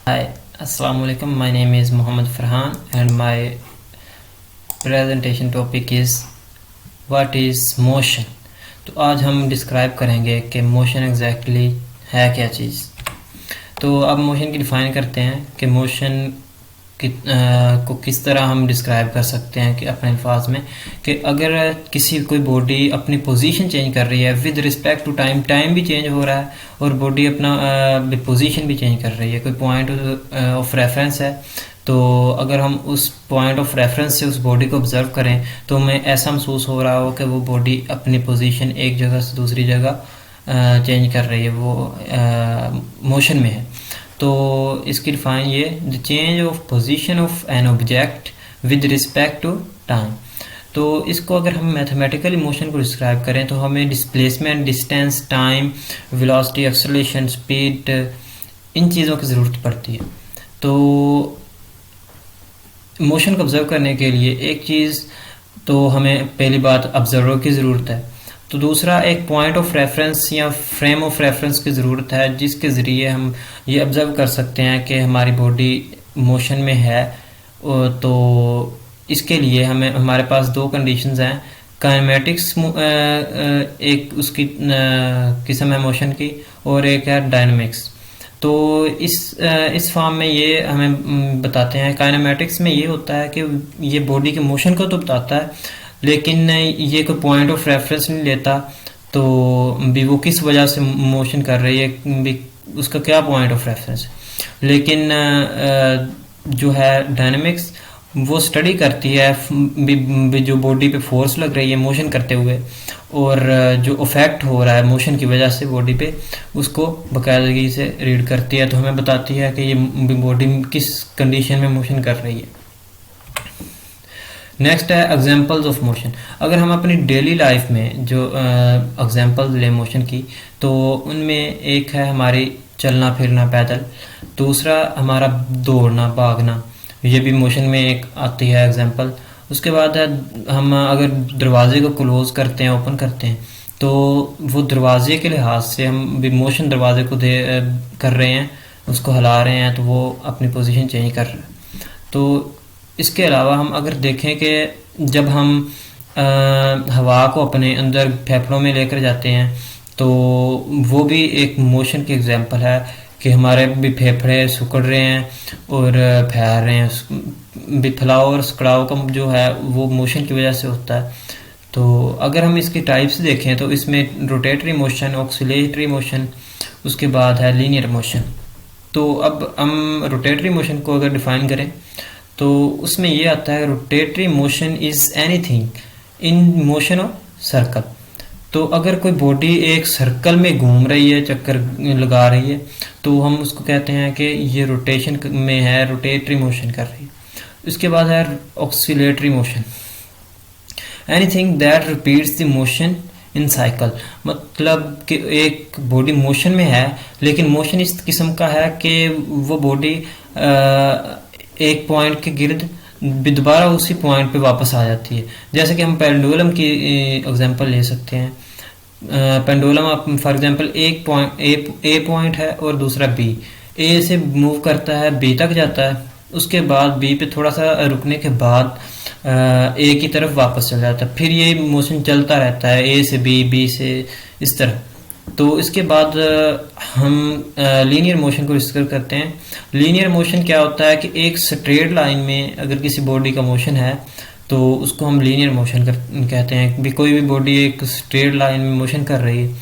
Hi, Assalamu alaikum. My name is Muhammad Farhan and my presentation topic is what is motion. तो आज हम describe करेंगे कि motion exactly है क्या चीज़। तो अब मोशन की डिफ़ाइन करते हैं कि मोशन को किस तरह हम डिस्क्राइब कर सकते हैं कि अपने अल्फाज में कि अगर कोई बॉडी अपनी पोजीशन चेंज कर रही है विद रिस्पेक्ट टू टाइम भी चेंज हो रहा है और बॉडी अपना पोजीशन भी चेंज कर रही है, कोई पॉइंट ऑफ रेफरेंस है, तो अगर हम उस पॉइंट ऑफ रेफरेंस से उस बॉडी को ऑब्जर्व करें तो हमें ऐसा महसूस हो रहा हो कि वो बॉडी अपनी पोजीशन एक जगह से दूसरी जगह चेंज कर रही है, वो मोशन में है। तो इसकी डिफाइन ये the change of position of an object with respect to time. तो इसको अगर हम मैथमेटिकली मोशन को डिस्क्राइब करें तो हमें displacement, distance, time, velocity, acceleration, speed, इन चीज़ों की ज़रूरत पड़ती है। तो मोशन को ऑब्जर्व करने के लिए एक चीज़ तो हमें पहली बात ऑब्जर्वर की ज़रूरत है, तो दूसरा एक पॉइंट ऑफ रेफरेंस या फ्रेम ऑफ रेफरेंस की ज़रूरत है जिसके ज़रिए हम ये ऑब्ज़र्व कर सकते हैं कि हमारी बॉडी मोशन में है। तो इसके लिए हमें हमारे पास दो कंडीशंस हैं, काइनेमेटिक्स एक उसकी किस्म है मोशन की और एक है डायनामिक्स। तो इस फॉर्म में ये हमें बताते हैं, काइनेमेटिक्स में ये होता है कि ये बॉडी के मोशन को तो बताता है लेकिन ये कोई पॉइंट ऑफ रेफरेंस नहीं लेता, तो भी वो किस वजह से मोशन कर रही है, भी उसका क्या पॉइंट ऑफ रेफरेंस है। लेकिन जो है डायनामिक्स वो स्टडी करती है भी जो बॉडी पे फोर्स लग रही है मोशन करते हुए और जो इफेक्ट हो रहा है मोशन की वजह से बॉडी पे, उसको बाकायदगी से रीड करती है, तो हमें बताती है कि ये बॉडी किस कंडीशन में मोशन कर रही है। नेक्स्ट है एग्जांपल्स ऑफ मोशन। अगर हम अपनी डेली लाइफ में जो एग्जांपल्स लें मोशन की, तो उनमें एक है हमारी चलना फिरना पैदल, दूसरा हमारा दौड़ना भागना, ये भी मोशन में एक आती है एग्जांपल। उसके बाद है हम अगर दरवाजे को क्लोज करते हैं, ओपन करते हैं, तो वो दरवाजे के लिहाज से हम भी मोशन दरवाजे को कर रहे हैं, उसको हिला रहे हैं, तो वो अपनी पोजीशन चेंज कर रहे हैं। तो इसके अलावा हम अगर देखें कि जब हम हवा को अपने अंदर फेफड़ों में लेकर जाते हैं तो वो भी एक मोशन की एग्जांपल है कि हमारे भी फेफड़े सिकुड़ रहे हैं और फैल रहे हैं। भी फैलाव और सिकुड़ाव का जो है वो मोशन की वजह से होता है। तो अगर हम इसकी टाइप्स देखें तो इसमें रोटेटरी मोशन, ऑक्सीलेटरी मोशन, उसके बाद है लीनियर मोशन। तो अब हम रोटेटरी मोशन को अगर डिफाइन करें तो उसमें ये आता है rotatory motion is anything in motion of circle. तो अगर कोई बॉडी एक सर्कल में घूम रही है, चक्कर लगा रही है, तो हम उसको कहते हैं कि ये रोटेशन में है, रोटेटरी मोशन कर रही है। उसके बाद है oscillatory motion, anything that repeats the motion in cycle. मतलब कि एक बॉडी मोशन में है लेकिन मोशन इस किस्म का है कि वो बॉडी एक पॉइंट के गिर्द दोबारा उसी पॉइंट पे वापस आ जाती है। जैसे कि हम पेंडुलम की एग्जांपल ले सकते हैं। पेंडुलम आप फॉर एग्जांपल एक पॉइंट ए पॉइंट है और दूसरा बी, ए से मूव करता है, बी तक जाता है, उसके बाद बी पे थोड़ा सा रुकने के बाद ए की तरफ वापस चल जाता है, फिर ये मोशन चलता रहता है ए से बी, बी से इस तरह। तो इसके बाद हम लीनियर मोशन को डिस्कस करते हैं। लीनियर मोशन क्या होता है कि एक स्ट्रेट लाइन में अगर किसी बॉडी का मोशन है तो उसको हम लीनियर मोशन कहते हैं। भी कोई भी बॉडी एक स्ट्रेट लाइन में मोशन कर रही है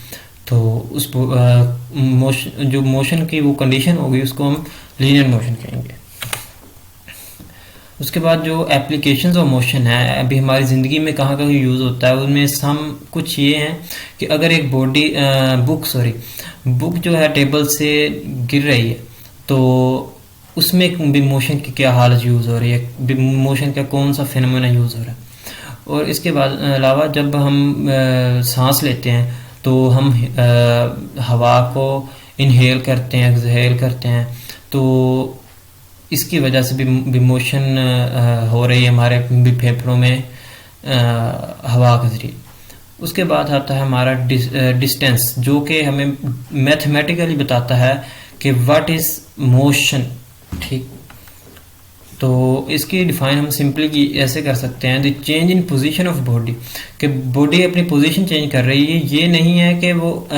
तो उस जो मोशन की वो कंडीशन होगी उसको हम लीनियर मोशन कहेंगे। उसके बाद जो एप्लीकेशंस ऑफ मोशन है अभी हमारी ज़िंदगी में कहाँ कहाँ यूज़ होता है, उनमें हम कुछ ये हैं कि अगर एक बुक जो है टेबल से गिर रही है तो उसमें भी मोशन की क्या हालत यूज़ हो रही है, मोशन का कौन सा फिनोमेना यूज़ हो रहा है। और इसके बाद अलावा जब हम सांस लेते हैं तो हम हवा को इनहेल करते हैं, एक्सहेल करते हैं, तो इसकी वजह से भी मोशन हो रही है हमारे भी फेफड़ों में हवा के जरिए। उसके बाद आता है हमारा डिस्टेंस, जो कि हमें मैथमेटिकली बताता है कि व्हाट इज़ मोशन ठीक। तो इसकी डिफाइन हम सिंपली ऐसे कर सकते हैं, the change in position of body, कि बॉडी अपनी पोजीशन चेंज कर रही है। ये नहीं है कि वो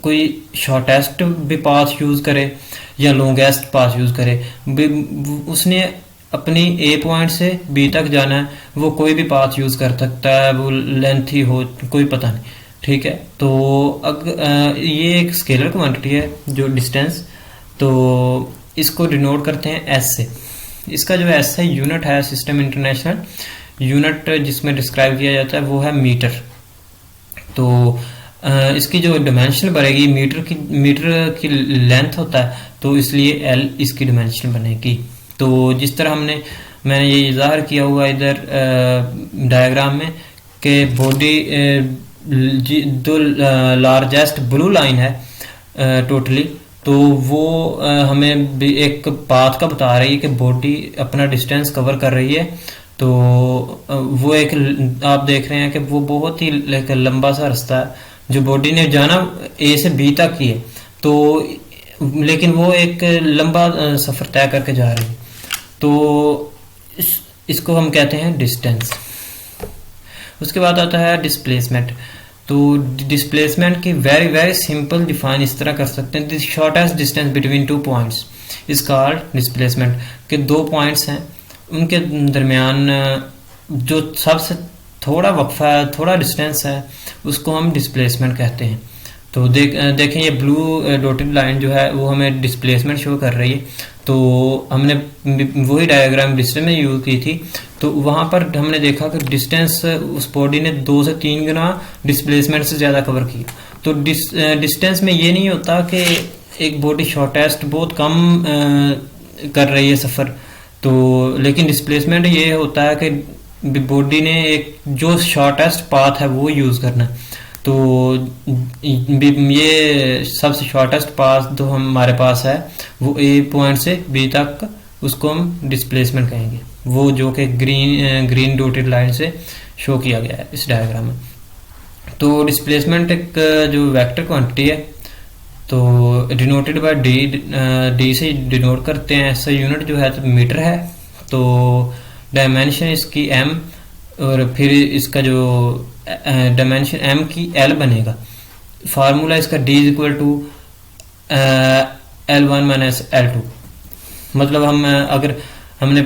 कोई शॉर्टेस्ट भी पाथ यूज़ करे या लॉन्गेस्ट पाथ यूज़ करे। उसने अपनी ए पॉइंट से बी तक जाना है, वो कोई भी पाथ यूज़ कर सकता है, वो लेंथ ही हो, कोई पता नहीं। ठीक है, तो ये एक स्केलर क्वांटिटी है जो डिस्टेंस, तो इसको डिनोट करते हैं एस से। इसका जो एस है यूनिट है सिस्टम इंटरनेशनल यूनिट जिसमें डिस्क्राइब किया जाता है वो है मीटर। तो इसकी जो डिमेंशन बनेगी मीटर की लेंथ होता है, तो इसलिए एल इसकी डिमेंशन बनेगी। तो जिस तरह मैंने ये ज़ाहिर किया हुआ इधर डायग्राम में कि बॉडी दो लार्जेस्ट ब्लू लाइन है टोटली, तो वो हमें भी एक पाथ का बता रही है कि बॉडी अपना डिस्टेंस कवर कर रही है। तो वो एक आप देख रहे हैं कि वो बहुत ही एक लंबा सा रास्ता है जो बॉडी ने जाना ए से बी तक ही है, तो लेकिन वो एक लंबा सफ़र तय करके जा रही है। तो इसको हम कहते हैं डिस्टेंस। उसके बाद आता है डिस्प्लेसमेंट। तो डिस्प्लेसमेंट की वेरी वेरी सिंपल डिफाइन इस तरह कर सकते हैं, the shortest distance between two points is called displacement. के दो पॉइंट्स हैं, उनके दरमियान जो सबसे थोड़ा वक्फा है, थोड़ा डिस्टेंस है, उसको हम डिस्प्लेसमेंट कहते हैं। तो देखें ये ब्लू डॉटेड लाइन जो है वो हमें डिस्प्लेसमेंट शो कर रही है। तो हमने वही डायग्राम डिस्टेंस में यूज़ की थी, तो वहाँ पर हमने देखा कि डिस्टेंस उस बॉडी ने 2 से 3 गुना डिस्प्लेसमेंट से ज़्यादा कवर किया। तो डिस्टेंस में ये नहीं होता कि एक बॉडी शॉर्टेस्ट बहुत कम कर रही है सफ़र, तो लेकिन डिस्प्लेसमेंट ये होता है कि बॉडी ने एक जो शॉर्टेस्ट पाथ है वो यूज़ करना है। तो ये सबसे शॉर्टेस्ट पाथ जो हमारे पास है वो ए पॉइंट से बी तक, उसको हम डिस्प्लेसमेंट कहेंगे, वो जो कि ग्रीन डॉटेड लाइन से शो किया गया है इस डायग्राम में। तो डिस्प्लेसमेंट एक जो वेक्टर क्वांटिटी है, तो डिनोटेड बाय डी से डिनोट करते हैं। ऐसा यूनिट जो है तो मीटर है, तो डायमेंशन इसकी एम, और फिर इसका जो डायमेंशन एम की एल बनेगा। फार्मूला इसका D is equal to L1 minus L2। मतलब हम अगर हमने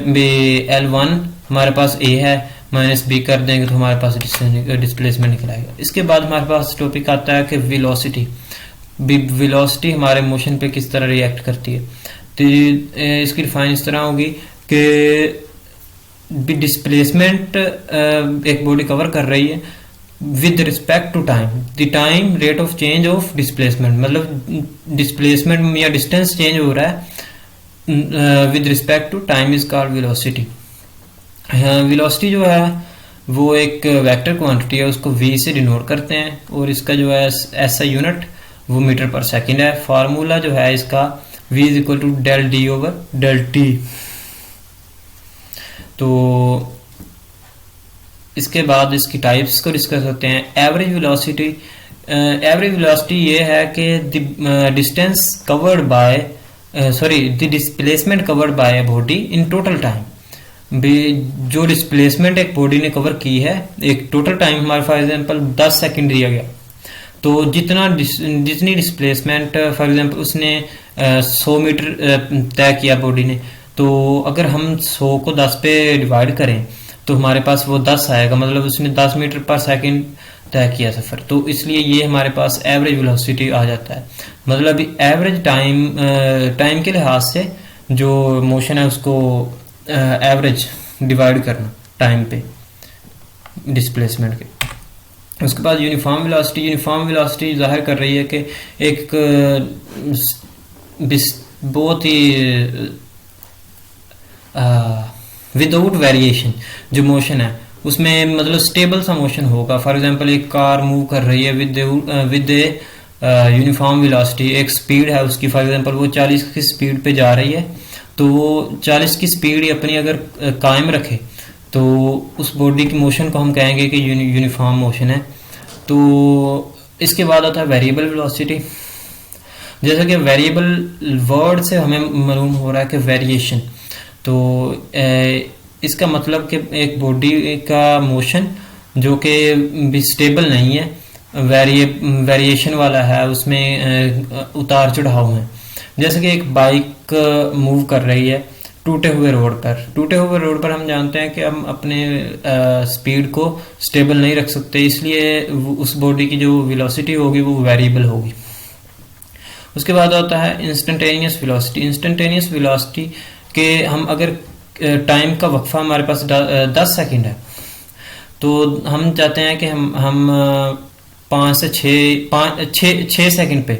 L1 हमारे पास A है माइनस B कर देंगे तो हमारे पास डिस्प्लेसमेंट निकल आएगा। इसके बाद हमारे पास टॉपिक आता है कि वेलोसिटी हमारे मोशन पे किस तरह रिएक्ट करती है। तो इसकी डिफाइन इस तरह होगी कि डिस्प्लेसमेंट एक बॉडी कवर कर रही है with respect to time, the time rate of change of displacement, मतलब डिस्प्लेसमेंट या डिस्टेंस चेंज हो रहा है with respect to time is called velocity. Velocity जो है वो एक वेक्टर क्वांटिटी है, उसको v से डिनोट करते हैं, और इसका जो है ऐसा यूनिट वो मीटर पर सेकंड है। फार्मूला जो है इसका v is equal to del d over del t. तो इसके बाद इसकी टाइप्स को डिस्कस करते हैं। एवरेज वेलोसिटी ये है कि distance covered by the displacement covered by a body in total time. जो डिस्प्लेसमेंट एक बॉडी ने कवर की है एक टोटल टाइम, हमारे फॉर एग्जांपल 10 सेकंड दिया गया, तो जितनी डिस्प्लेसमेंट फॉर एग्जांपल उसने 100 मीटर तय किया बॉडी ने, तो अगर हम 100 को 10 पे डिवाइड करें तो हमारे पास वो 10 आएगा, मतलब उसने 10 मीटर पर सेकंड तय किया सफ़र। तो इसलिए ये हमारे पास एवरेज वेलोसिटी आ जाता है। मतलब एवरेज टाइम के लिहाज से जो मोशन है उसको एवरेज डिवाइड करना टाइम पे डिस्प्लेसमेंट के। उसके बाद यूनिफॉर्म वेलोसिटी ज़ाहिर कर रही है कि एक बहुत ही विदाउट वेरिएशन जो मोशन है उसमें मतलब स्टेबल सा मोशन होगा। फॉर एग्जांपल एक कार मूव कर रही है विद यूनिफॉर्म वेलोसिटी, एक स्पीड है उसकी, फॉर एग्जांपल वो 40 की स्पीड पे जा रही है, तो वो 40 की स्पीड अपनी अगर कायम रखे तो उस बॉडी की मोशन को हम कहेंगे कि यूनिफॉर्म मोशन है। तो इसके बाद आता है वेरिएबल वेलोसिटी। जैसा कि वेरिएबल वर्ड से हमें मालूम हो रहा है कि वेरिएशन, तो इसका मतलब कि एक बॉडी का मोशन जो कि भी स्टेबल नहीं है, वेरिएशन वाला है, उसमें उतार चढ़ाव है। जैसे कि एक बाइक मूव कर रही है टूटे हुए रोड पर हम जानते हैं कि हम अपने स्पीड को स्टेबल नहीं रख सकते, इसलिए उस बॉडी की जो वेलोसिटी होगी वो वेरिएबल होगी। उसके बाद होता है इंस्टेंटेनियस वेलोसिटी के हम अगर टाइम का वक्फा हमारे पास 10 सेकंड है, तो हम चाहते हैं कि हम 5 से 6 सेकंड पे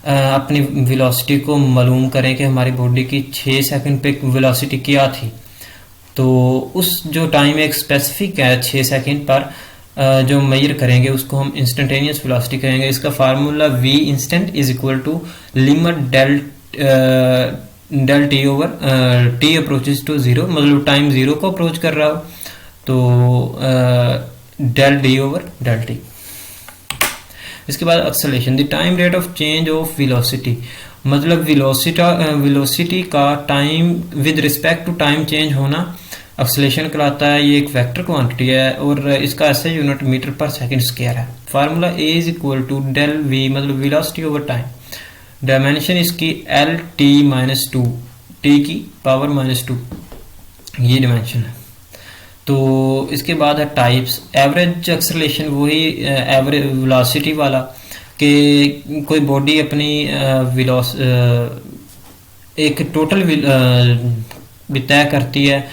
अपनी वेलोसिटी को मालूम करें कि हमारी बॉडी की 6 सेकंड पे वेलोसिटी क्या थी। तो उस जो टाइम एक स्पेसिफिक है 6 सेकंड पर जो मेजर करेंगे उसको हम इंस्टेंटेनियस वेलोसिटी कहेंगे। इसका formula v instant is equal to limit del t over t approaches to zero, मतलब टाइम जीरो को अप्रोच कर रहा हो तो del d over del t. इसके बाद acceleration, the time rate of change of velocity, मतलब वेलोसिटी का time with respect to time change होना एक्सेलरेशन कहलाता है। ये एक वेक्टर क्वांटिटी है और इसका ऐसे unit metre per second square है। Formula a is equal to del v, मतलब वेलोसिटी ओवर टाइम। डायमेंशन इसकी L T minus two, T की पावर -2, ये डायमेंशन है। तो इसके बाद है टाइप्स। एवरेज एक्सेलरेशन वही एवरेज वेलोसिटी वाला कि कोई बॉडी अपनी एक टोटल भी तय करती है,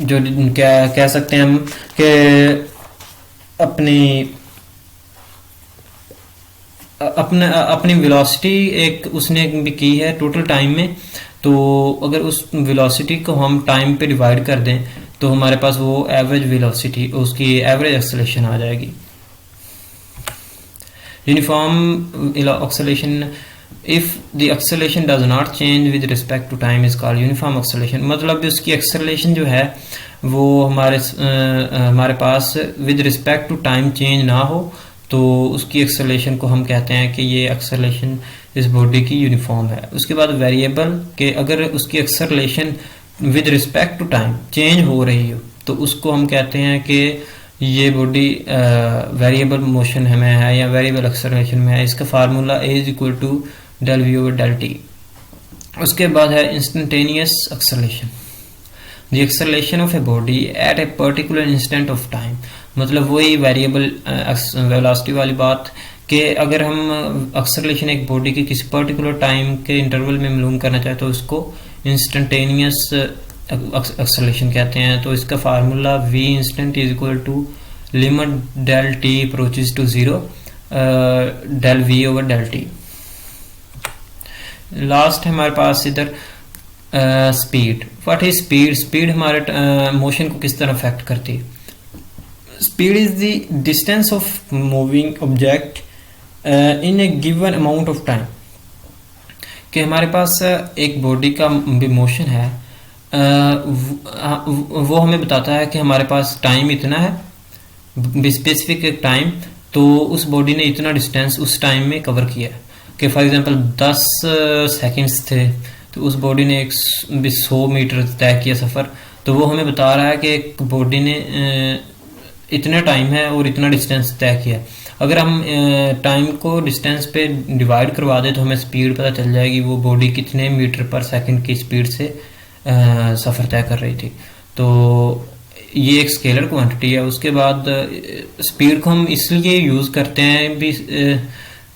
जो क्या कह सकते हैं हम कि अपनी वेलोसिटी एक उसने भी की है टोटल टाइम में, तो अगर उस वेलोसिटी को हम टाइम पे डिवाइड कर दें तो हमारे पास वो एवरेज वेलोसिटी, उसकी एवरेज एक्सेलरेशन आ जाएगी। Uniform acceleration, if the acceleration does not change with respect to time is called uniform acceleration, मतलब उसकी एक्सेलरेशन जो है वो हमारे पास with respect to time change ना हो तो उसकी एक्सेलरेशन को हम कहते हैं कि ये एक्सेलरेशन इस बॉडी की यूनिफॉर्म है। उसके बाद वेरिएबल के अगर उसकी acceleration with respect to time change हो रही हो तो उसको हम कहते हैं कि ये बॉडी वेरिएबल मोशन में है या वेरिएबल एक्सेलरेशन में है। इसका formula a is equal to del v over del t. उसके बाद है instantaneous acceleration, the acceleration of a body at a particular instant of time, मतलब वही वेरिएबल वेलोसिटी वाली बात कि अगर हम एक्सेलरेशन एक बॉडी की किसी पर्टिकुलर टाइम के इंटरवल में मालूम करना चाहे तो उसको इंस्टेंटेनियस एक्सेलरेशन कहते हैं। तो इसका formula v instant is equal to limit del t approaches to zero del v over del t। Last है हमारे पास इधर speed. What is speed? Speed हमारे मोशन को किस तरह अफेक्ट करती है? Speed is the distance of moving object in a given amount of time, कि हमारे पास एक बॉडी का भी मोशन है, वो हमें बताता है कि हमारे पास टाइम इतना है, स्पेसिफिक एक टाइम, तो उस बॉडी ने इतना डिस्टेंस उस टाइम में कवर किया है। कि फॉर एग्जांपल 10 सेकंड्स थे तो उस बॉडी ने 100 मीटर तय किया सफ़र, तो वो हमें बता रहा है कि एक बॉडी ने इतना टाइम है और इतना डिस्टेंस तय किया। अगर हम टाइम को डिस्टेंस पे डिवाइड करवा दें तो हमें स्पीड पता चल जाएगी, वो बॉडी कितने मीटर पर सेकंड की स्पीड से सफ़र तय कर रही थी। तो ये एक स्केलर क्वांटिटी है। उसके बाद स्पीड को हम इसलिए यूज़ करते हैं भी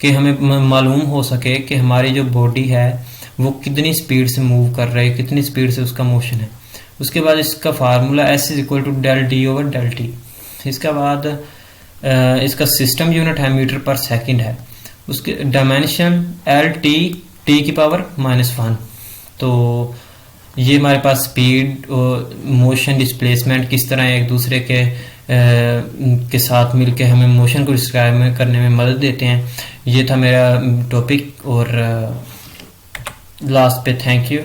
कि हमें मालूम हो सके कि हमारी जो बॉडी है वो कितनी स्पीड से मूव कर रही है, कितनी स्पीड से उसका मोशन है। उसके बाद इसका formula S is equal to del d over del t. इसके बाद इसका सिस्टम यूनिट है मीटर पर सेकंड है। उसके डायमेंशन एल टी, टी की पावर -1। तो ये हमारे पास स्पीड और मोशन डिस्प्लेसमेंट किस तरह एक दूसरे के साथ मिलके हमें मोशन को डिस्क्राइब करने में मदद देते हैं। ये था मेरा टॉपिक और लास्ट पे थैंक यू।